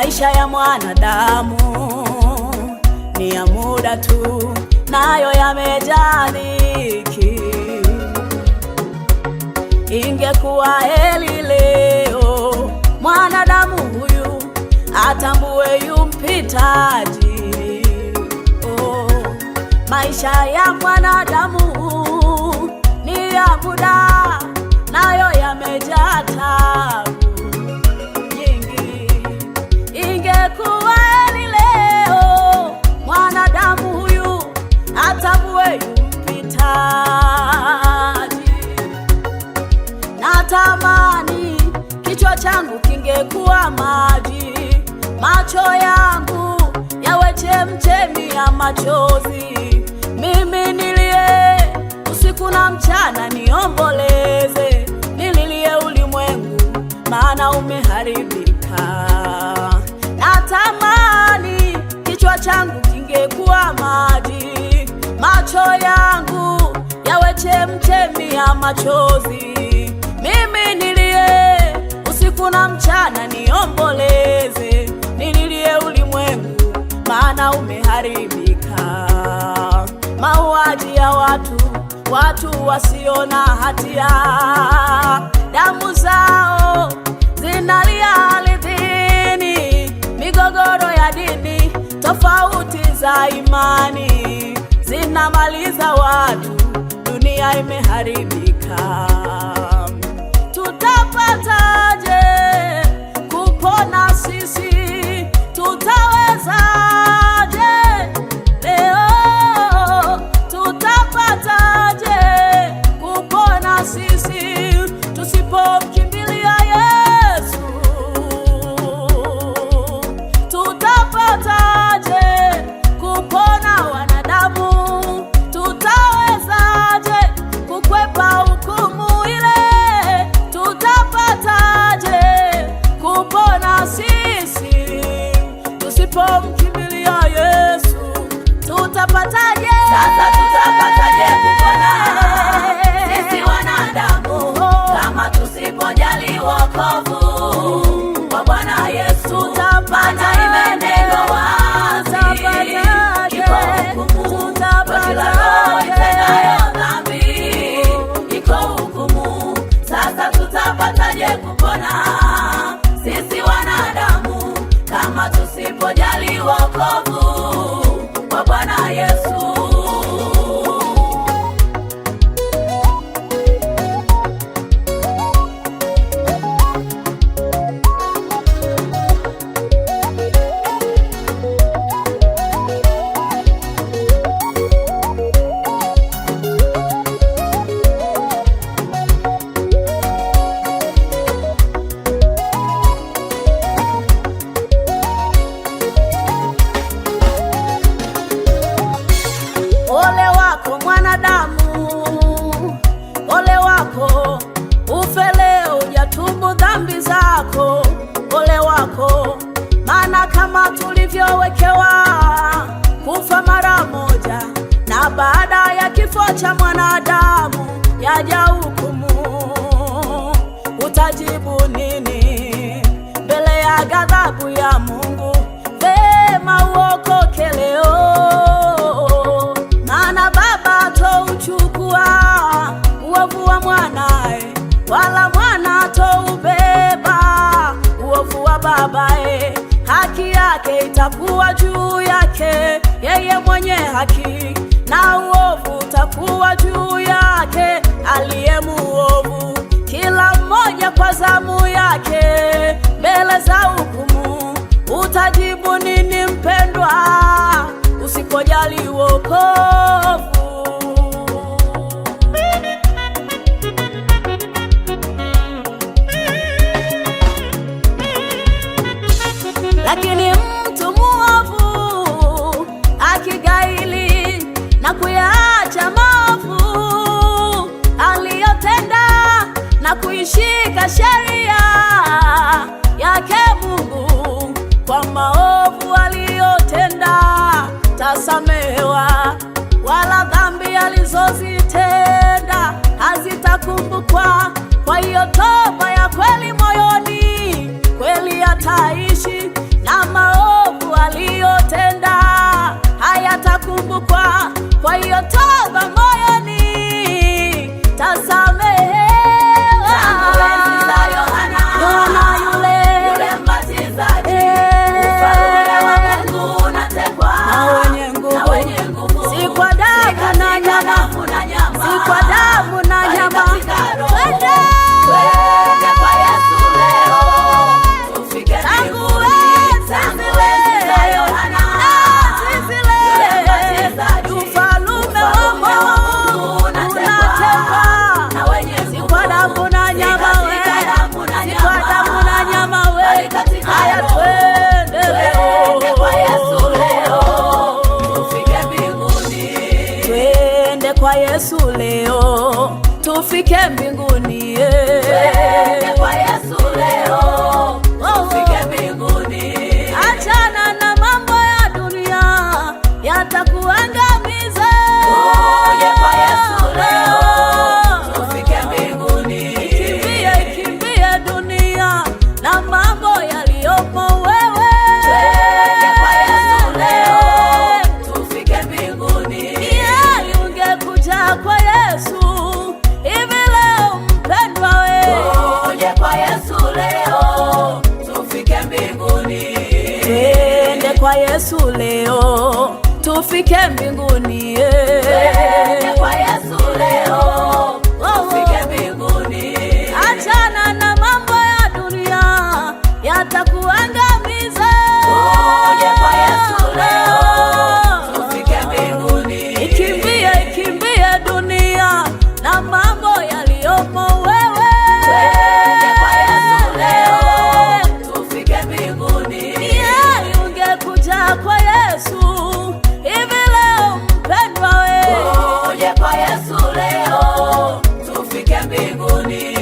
Maisha ya mwanadamu ni ya muda tu, nayo yamejaa dhiki. Ingekuwa heri leo mwanadamu huyu atambue yu mpitaji. Oh, maisha ya mwanadamu ni ya muda, nayo yamejaa taabu nyingi. Ingekuwa heri leo mwanadamu huyu atambue yu mpitaji. Natamani kichwa changu kingekuwa maji, macho yangu yawe chemchemi ya machozi. Mimi nilie usiku na mchana, niomboleze, nililie ulimwengu, maana umeharibika. Natamani kichwa changu kingekuwa maji, macho yangu yawe chemchemi ya machozi. Mimi nilie usiku na mchana, niomboleze, nililie ulimwengu, maana umeharibika. Mauaji ya watu wasio na hatia, damu zao zinalia ardhini. Migogoro ya dini, tofauti za imani zinamaliza watu, dunia imeharibika. Tutapataje kupona sisi? Tutawezaje leo? Tutapataje kupona sisi tusipomkimbilia Yesu? Tutapataje kupona wanadamu? Tutawezaje kukwepa hukumu ile? Tutapataje kupona sisi tusipomkimbilia Yesu? Tutapataje? Sasa tutapataje kupona sisi wanadamu kama tusipojali wokovu wa Bwana Yesu? Maana imenenwa wazi, iko hukumu kwa kila roho itendayo dhambi, iko hukumu. Sasa tutapataje kupona sisi wanadamu kama tusipojali wokovu wa Bwana Yesu? Ole wako mwanadamu, ole wako ufe leo, hujatubu dhambi zako. Ole wako, maana kama tulivyowekewa kufa mara moja, na baada ya kifo cha mwanadamu yaja hukumu. Utajibu nini mbele ya ghadhabu ya Mungu? Vema uokoke leo, maana Baba hatauchukua uovu wa mwanae, wala mwana hataubeba uovu wa babae. Haki yake itakuwa juu yake yeye mwenye haki, na uovu utakuwa juu yake aliye muovu. Kila mmoja kwa zamu yake mbele za hukumu. Utajibu nini mpendwa usipojali wokovu? Lakini mtu muovu akigaili na kuyaacha maovu aliyotenda na kuishika sheria yake Mungu, kwa maovu aliyotenda tasamehewa, wala dhambi alizozitenda hazitakumbukwa. Kwa hiyo toba ya kweli moyoni, kweli ataishi na Twende kwa Yesu leo, tufike mbinguni. Twende kwa Yesu leo, tufike mbinguni. Achana na mambo ya dunia yatakuangamiza. Tuje kwa Yesu leo, tufike mbinguni. Ikimbie dunia na mambo yaliyomo wewe. Twende kwa Yesu leo, tufike mbinguni. Ungekuja kwa Yesu hivi leo mpendwa we. Tuje kwa Yesu leo, tufike mbinguni. Twende kwa Yesu leo, tufike mbinguni. Twende kwa Yesu leo, tufike mbinguni. Achana na mambo ya dunia yatakuangamiza. Tuje kwa Yesu leo, tufike mbinguni. Ikimbie dunia na mambo yaliyomo wewe. Twende kwa Yesu leo, tufike mbinguni. Ungekuja kwa Yesu hivi leo mpendwa we. Tuje kwa Yesu leo, tufike mbinguni.